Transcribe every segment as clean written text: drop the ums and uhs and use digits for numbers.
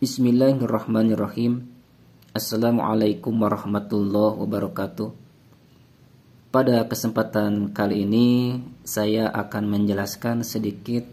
Bismillahirrahmanirrahim. Assalamualaikum warahmatullahi wabarakatuh. Pada kesempatan kali ini saya akan menjelaskan sedikit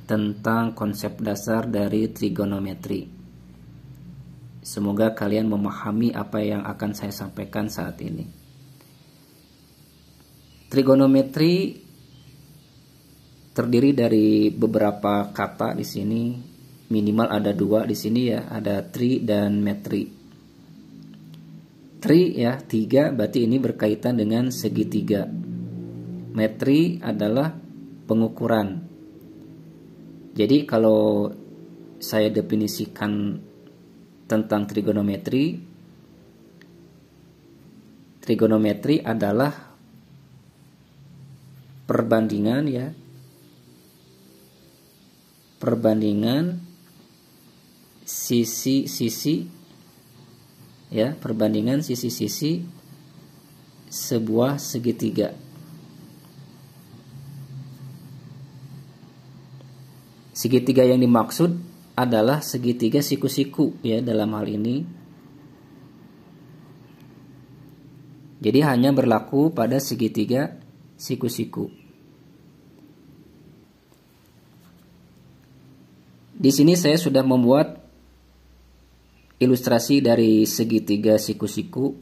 tentang konsep dasar dari trigonometri. Semoga kalian memahami apa yang akan saya sampaikan saat ini. Trigonometri terdiri dari beberapa kata di sini. Minimal ada dua di sini ya, ada tri dan metri. Tri ya, 3 berarti ini berkaitan dengan segitiga. Metri adalah pengukuran. Jadi kalau saya definisikan tentang trigonometri, trigonometri adalah perbandingan ya. Perbandingan sisi-sisi ya, perbandingan sisi-sisi sebuah segitiga. Segitiga yang dimaksud adalah segitiga siku-siku ya dalam hal ini. Jadi hanya berlaku pada segitiga siku-siku. Di sini saya sudah membuat ilustrasi dari segitiga siku-siku.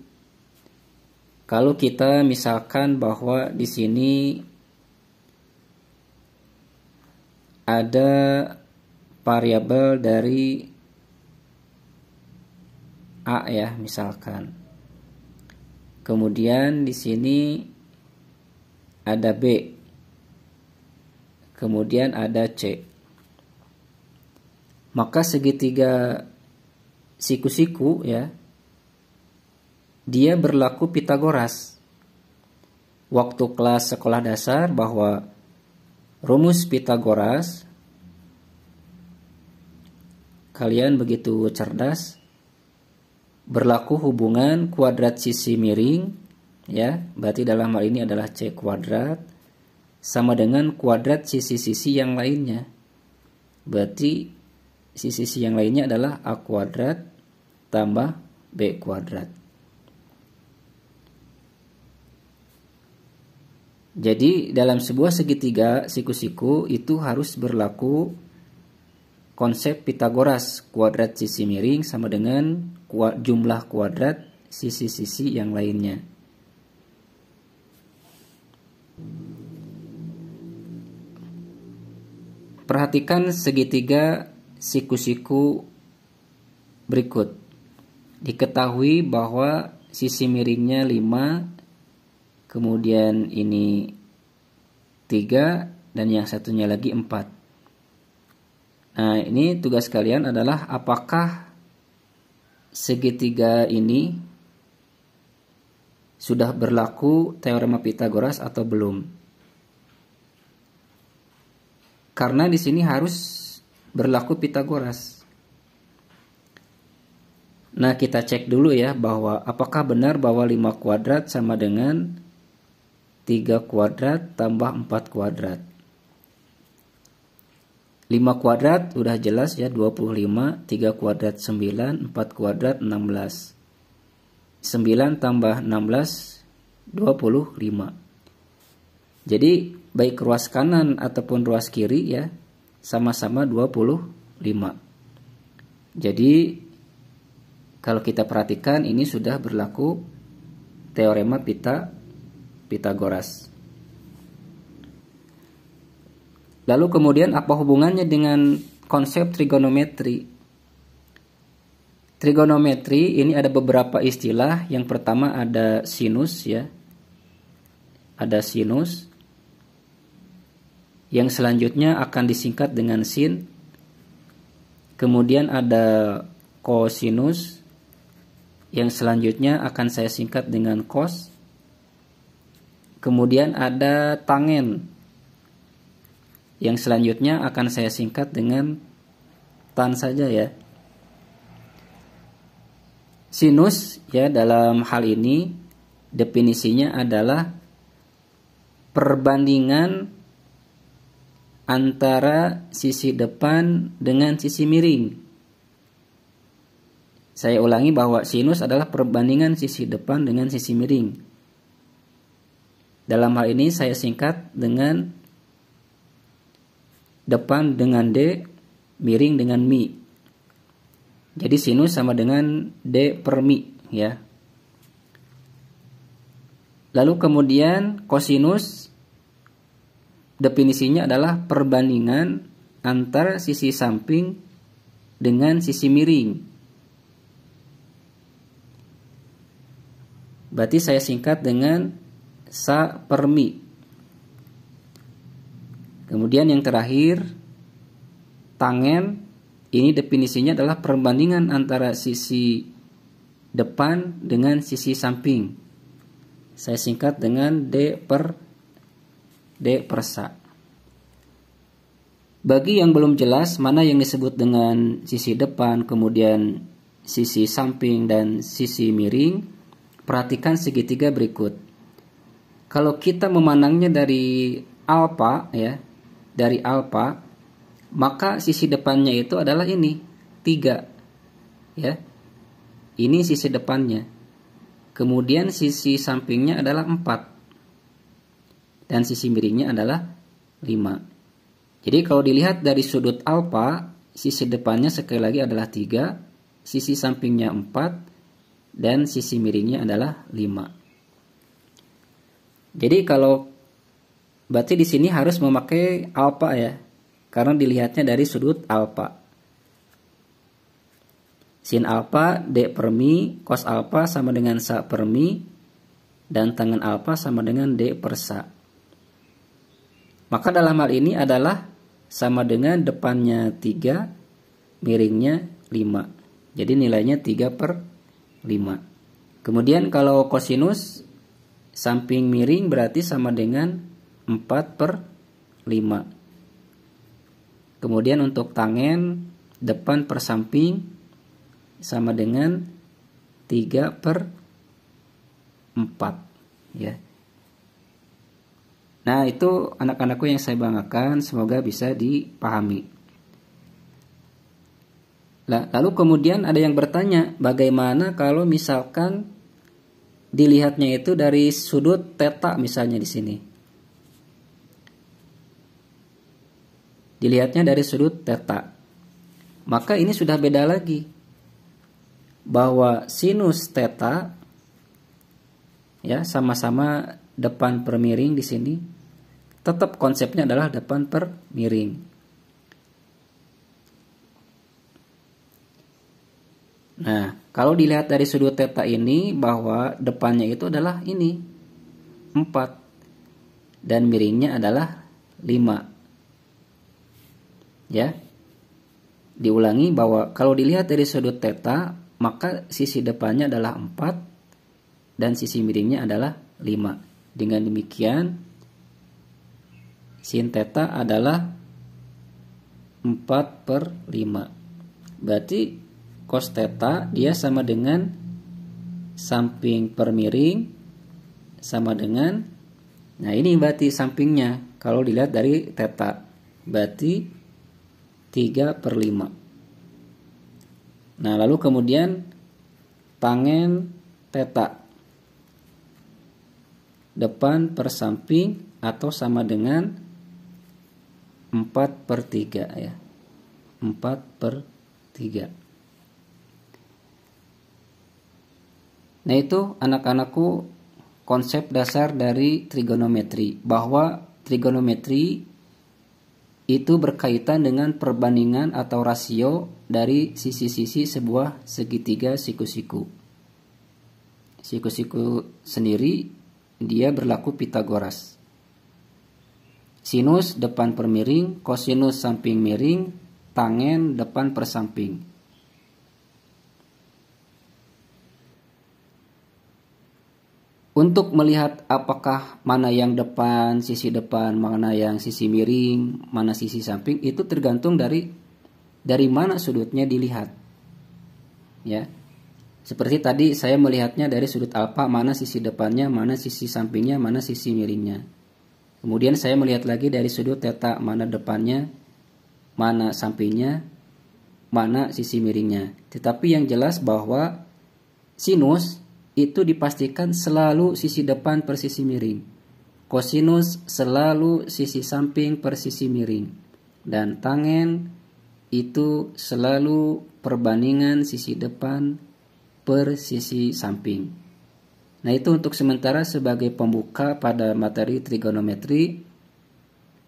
Kalau kita misalkan bahwa di sini ada variabel dari A ya, misalkan. Kemudian di sini ada B. Kemudian ada C. Maka segitiga siku-siku ya, dia berlaku Pitagoras. Waktu kelas sekolah dasar bahwa rumus Pitagoras, kalian begitu cerdas, berlaku hubungan kuadrat sisi miring ya, berarti dalam hal ini adalah C kuadrat sama dengan kuadrat sisi-sisi yang lainnya. Berarti sisi-sisi yang lainnya adalah A kuadrat tambah B kuadrat. Jadi dalam sebuah segitiga siku-siku itu harus berlaku konsep Pitagoras, kuadrat sisi miring sama dengan jumlah kuadrat sisi-sisi yang lainnya. Perhatikan segitiga siku-siku berikut. Diketahui bahwa sisi miringnya 5, kemudian ini 3, dan yang satunya lagi 4. Nah, ini tugas kalian adalah apakah segitiga ini sudah berlaku teorema Pitagoras atau belum. Karena di sini harus berlaku Pitagoras. Nah, kita cek dulu ya bahwa apakah benar bahwa 5 kuadrat sama dengan 3 kuadrat tambah 4 kuadrat. 5 kuadrat udah jelas ya 25, 3 kuadrat 9, 4 kuadrat 16. 9 tambah 16 25. Jadi baik ruas kanan ataupun ruas kiri ya sama-sama 25. Jadi kalau kita perhatikan ini sudah berlaku teorema Pitagoras. Lalu kemudian apa hubungannya dengan konsep trigonometri? Trigonometri ini ada beberapa istilah. Yang pertama ada sinus ya. Ada sinus. Yang selanjutnya akan disingkat dengan sin. Kemudian ada kosinus. Yang selanjutnya akan saya singkat dengan cos. Kemudian ada tangen. Yang selanjutnya akan saya singkat dengan tan saja ya. Sinus ya dalam hal ini definisinya adalah perbandingan antara sisi depan dengan sisi miring. Saya ulangi bahwa sinus adalah perbandingan sisi depan dengan sisi miring. Dalam hal ini saya singkat dengan depan dengan D, miring dengan mi. Jadi sinus sama dengan D per mi, ya. Lalu kemudian kosinus definisinya adalah perbandingan antara sisi samping dengan sisi miring. Berarti saya singkat dengan sa per mi. Kemudian yang terakhir, tangen, ini definisinya adalah perbandingan antara sisi depan dengan sisi samping. Saya singkat dengan D per sa. Bagi yang belum jelas mana yang disebut dengan sisi depan, kemudian sisi samping dan sisi miring, perhatikan segitiga berikut. Kalau kita memandangnya dari alfa, ya, dari alfa, maka sisi depannya itu adalah ini 3, ya. Ini sisi depannya. Kemudian sisi sampingnya adalah 4 dan sisi miringnya adalah 5. Jadi kalau dilihat dari sudut alfa, sisi depannya sekali lagi adalah 3, sisi sampingnya 4 dan sisi miringnya adalah 5. Jadi kalau berarti di sini harus memakai alfa, ya, karena dilihatnya dari sudut alfa. Sin alfa D per mi, cos alfa sama dengan sa per mi, dan tangen alfa sama dengan D per sa. Maka dalam hal ini adalah sama dengan depannya 3, miringnya 5. Jadi nilainya 3 per 5. Kemudian kalau kosinus samping miring berarti sama dengan 4 per 5. Kemudian untuk tangen depan per samping sama dengan 3 per 4, ya. Nah, itu anak-anakku yang saya banggakan, semoga bisa dipahami. Lalu kemudian ada yang bertanya, bagaimana kalau misalkan dilihatnya itu dari sudut theta misalnya di sini. Dilihatnya dari sudut theta. Maka ini sudah beda lagi. Bahwa sinus theta, ya, sama-sama depan per miring di sini. Tetap konsepnya adalah depan per miring. Nah, kalau dilihat dari sudut theta ini, bahwa depannya itu adalah ini 4 dan miringnya adalah 5. Ya. Diulangi bahwa kalau dilihat dari sudut theta, maka sisi depannya adalah 4 dan sisi miringnya adalah 5. Dengan demikian sin theta adalah 4 per 5. Berarti cos theta dia sama dengan samping per miring sama dengan, nah ini berarti sampingnya kalau dilihat dari theta. Berarti 3 per 5. Nah lalu kemudian tangen theta depan per samping atau sama dengan 4 per 3, ya. 4 per 3. Nah itu anak-anakku konsep dasar dari trigonometri. Bahwa trigonometri itu berkaitan dengan perbandingan atau rasio dari sisi-sisi sebuah segitiga siku-siku. Siku-siku sendiri dia berlaku Pitagoras. Sinus depan per miring, kosinus samping miring, tangen depan per samping. Untuk melihat apakah mana yang depan, sisi depan, mana yang sisi miring, mana sisi samping, itu tergantung dari mana sudutnya dilihat. Ya. Seperti tadi saya melihatnya dari sudut alfa, mana sisi depannya, mana sisi sampingnya, mana sisi miringnya. Kemudian saya melihat lagi dari sudut theta, mana depannya, mana sampingnya, mana sisi miringnya. Tetapi yang jelas bahwa sinus itu dipastikan selalu sisi depan per sisi miring. Kosinus selalu sisi samping per sisi miring. Dan tangen itu selalu perbandingan sisi depan per sisi samping. Nah, itu untuk sementara sebagai pembuka pada materi trigonometri,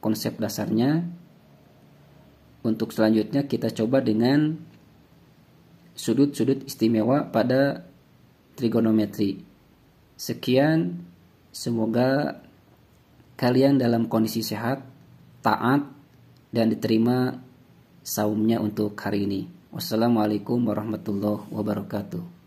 konsep dasarnya. Untuk selanjutnya kita coba dengan sudut-sudut istimewa pada trigonometri. Sekian, semoga kalian dalam kondisi sehat, taat, dan diterima saumnya untuk hari ini. Wassalamualaikum warahmatullahi wabarakatuh.